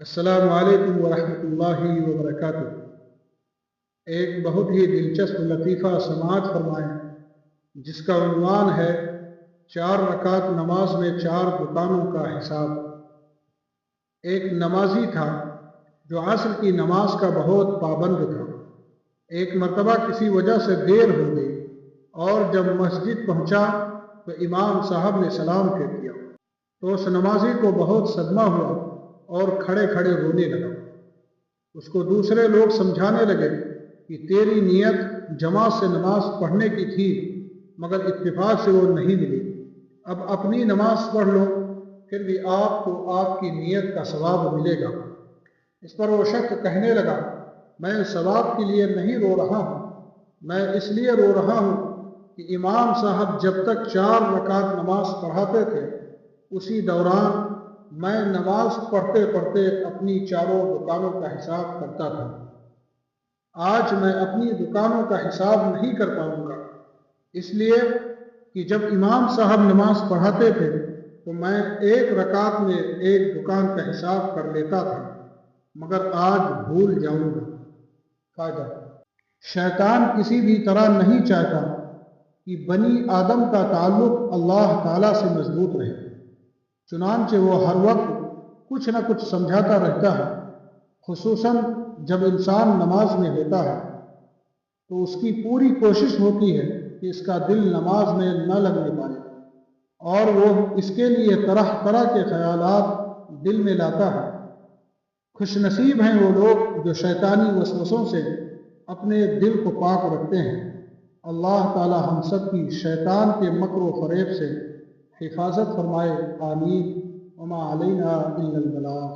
السلام علیکم ورحمۃ اللہ وبرکاتہ۔ ایک بہت ہی دلچسپ لطیفہ سماعت فرمائیں جس کا عنوان ہے 4 رکعت نماز میں 4 دکانوں کا حساب۔ ایک نمازی تھا جو عصر کی نماز کا بہت پابند تھا۔ ایک مرتبہ کسی وجہ سے دیر ہو گئی اور جب مسجد پہنچا تو امام صاحب نے سلام پھیر دیا تو اس نمازی کو بہت صدمہ ہوا اور کھڑے کھڑے رونے لگا۔ اس کو دوسرے لوگ سمجھانے لگے کہ تیری نیت جماعت سے نماز پڑھنے کی تھی مگر اتفاق سے وہ نہیں ملی، اب اپنی نماز پڑھ لو، پھر بھی آپ کو آپ کی نیت کا ثواب ملے گا۔ اس پر وہ شخص کہنے لگا، میں ثواب کے لیے نہیں رو رہا ہوں، میں اس لیے رو رہا ہوں کہ امام صاحب جب تک 4 رکعت نماز پڑھاتے تھے اسی دوران میں نماز پڑھتے پڑھتے اپنی 4 دکانوں کا حساب کرتا تھا۔ آج میں اپنی دکانوں کا حساب نہیں کر پاؤں گا، اس لیے کہ جب امام صاحب نماز پڑھاتے تھے تو میں 1 رکعت میں 1 دکان کا حساب کر لیتا تھا مگر آج بھول جاؤں گا۔ فائدہ: شیطان کسی بھی طرح نہیں چاہتا کہ بنی آدم کا تعلق اللہ تعالیٰ سے مضبوط رہے، چنانچہ وہ ہر وقت کچھ نہ کچھ سمجھاتا رہتا ہے، خصوصاً جب انسان نماز میں ہوتا ہے تو اس کی پوری کوشش ہوتی ہے کہ اس کا دل نماز میں نہ لگنے پائے اور وہ اس کے لیے طرح طرح کے خیالات دل میں لاتا ہے۔ خوش نصیب ہیں وہ لوگ جو شیطانی وسوسوں سے اپنے دل کو پاک رکھتے ہیں۔ اللہ تعالی ہم سب کی شیطان کے مکر و فریب سے حفاظت فرمائے، آمین۔ وما علینا الا البلاغ۔